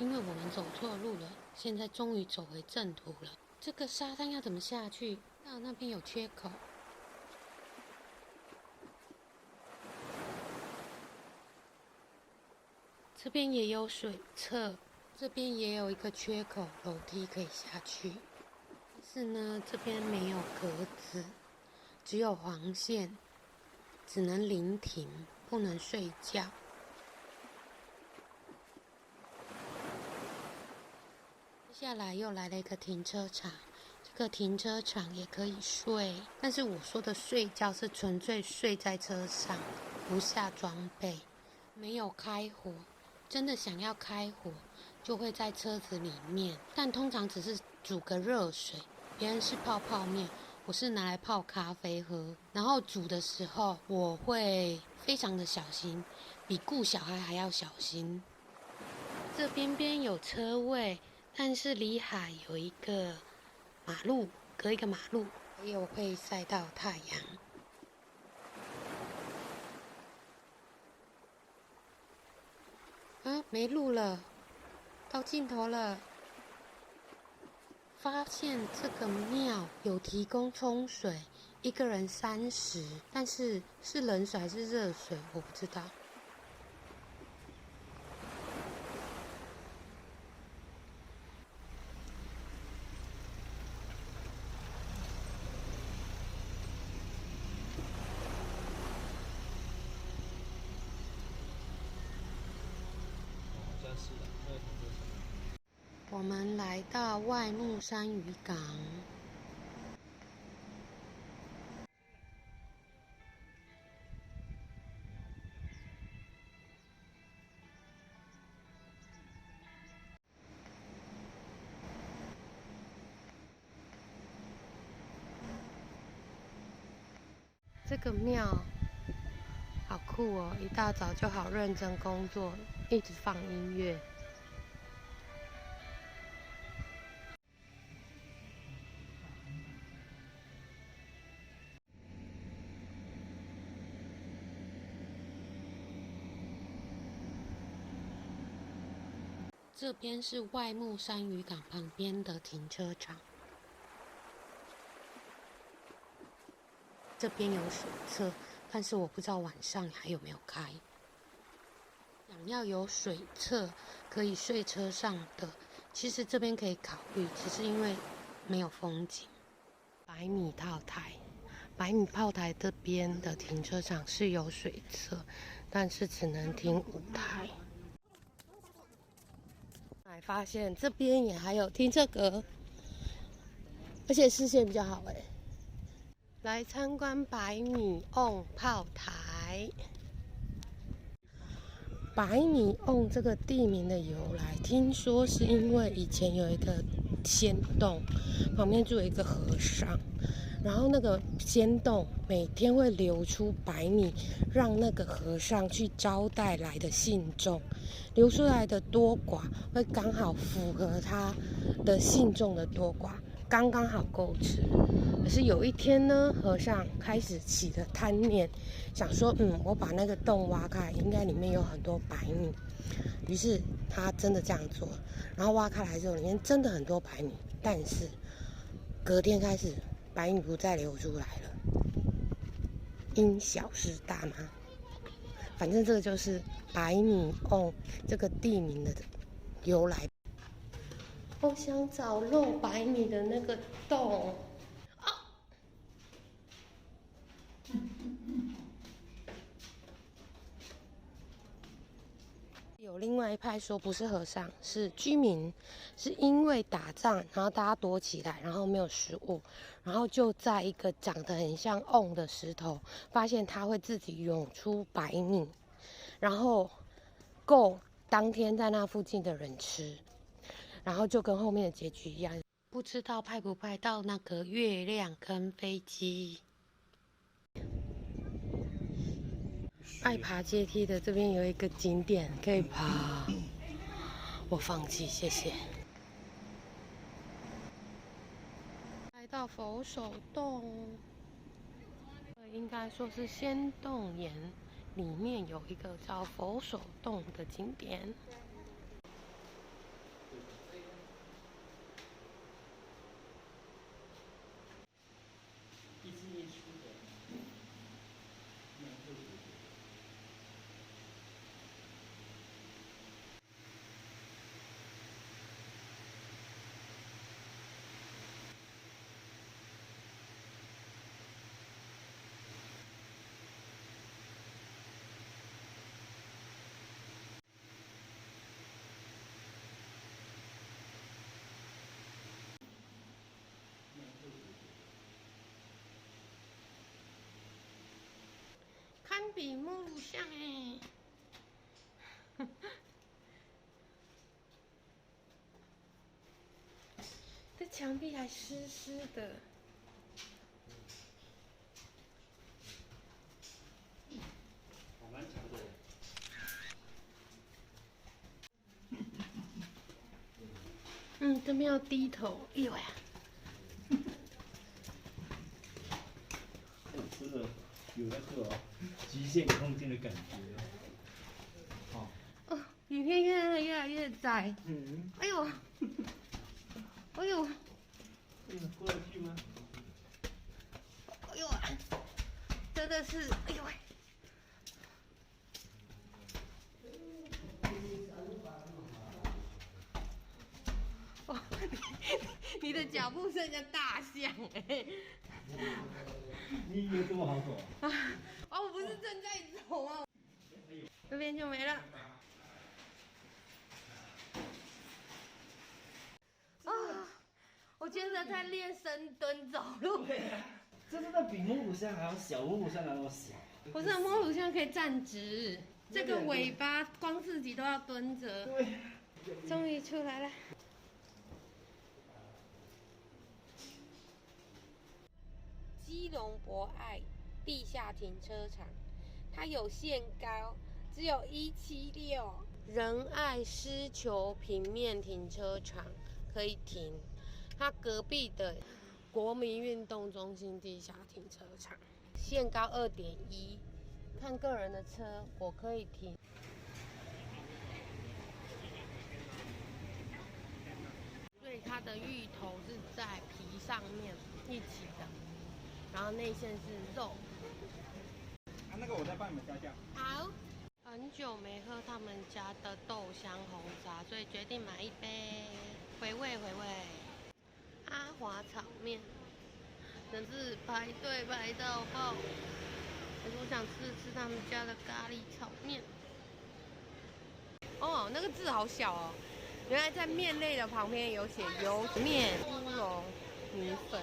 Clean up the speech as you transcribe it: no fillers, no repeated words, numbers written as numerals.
因为我们走错路了，现在终于走回正途了。这个沙滩要怎么下去？那边有缺口。这边也有水侧，这边也有一个缺口，楼梯可以下去。但是呢，这边没有格子，只有黄线，只能临停，不能睡觉。接下来又来了一个停车场，这个停车场也可以睡，但是我说的睡觉是纯粹睡在车上，不下装备，没有开火。真的想要开火，就会在车子里面，但通常只是煮个热水。别人是泡泡面，我是拿来泡咖啡喝。然后煮的时候，我会非常的小心，比顾小孩还要小心。这边有车位，但是离海有一个马路，隔一个马路，还有会晒到太阳。没路了，到尽头了。发现这个庙有提供冲水，一个人30，但是是冷水还是热水，我不知道。我们来到外木山渔港。这个庙好酷哦！一大早就好认真工作，一直放音乐。这边是外木山渔港旁边的停车场，这边有水侧，但是我不知道晚上还有没有开。想要有水侧可以睡车上的，其实这边可以考虑，只是因为没有风景。百米炮台，百米炮台这边的停车场是有水侧，但是只能停5台。来发现这边也还有停车格，而且视线比较好哎。来参观百米瓮炮台。百米瓮这个地名的由来，听说是因为以前有一个仙洞，旁边住有一个和尚，然后那个仙洞每天会流出百米，让那个和尚去招待来的信众，流出来的多寡会刚好符合他的信众的多寡，刚刚好够吃。可是有一天呢，和尚开始起了贪念，想说，我把那个洞挖开，应该里面有很多白米。于是他真的这样做，然后挖开来之后，里面真的很多白米，但是隔天开始白米不再流出来了。因小失大吗？反正这个就是百米瓮这个地名的由来。我想找漏百米的那个洞。有另外一派说不是和尚，是居民，是因为打仗，然后大家躲起来，然后没有食物，然后就在一个长得很像瓮的石头，发现它会自己涌出白米，然后够当天在那附近的人吃，然后就跟后面的结局一样，不知道拍不拍到那个月亮跟飞机。爱爬阶梯的这边有一个景点可以爬，我放弃，谢谢。来到佛手洞，应该说是仙洞岩里面有一个叫佛手洞的景点。斑比目录像哎。这墙壁还湿湿的。蛮强的。这边要低头。哎呦呀！真的有那个极限空间的感觉。影片越来越窄。哎呦！哎呦！过得去吗？哎呦！真的是，哎呦喂！哦，你的脚步声像大象哎！你以为这么好走啊？哦，我不是正在走吗？这边就没了。啊！我觉得在练深蹲走路。这真的比蒙古象还要小，蒙古象还那么小。不是，蒙古象可以站直，这个尾巴光自己都要蹲着。对。终于出来了。基隆博爱地下停车场，它有限高，只有176。仁爱狮球平面停车场可以停，它隔壁的国民运动中心地下停车场，限高2.1，看个人的车我可以停。所以它的芋头是在皮上面一起的，然后内馅是肉。那个我再帮你们加价。好。很久没喝他们家的豆香红茶，所以决定买一杯回味。阿华炒面，真是排队排到爆。可是我想吃他们家的咖喱炒面。哦，那个字好小哦。原来在面类的旁边有写油面乌龙米粉。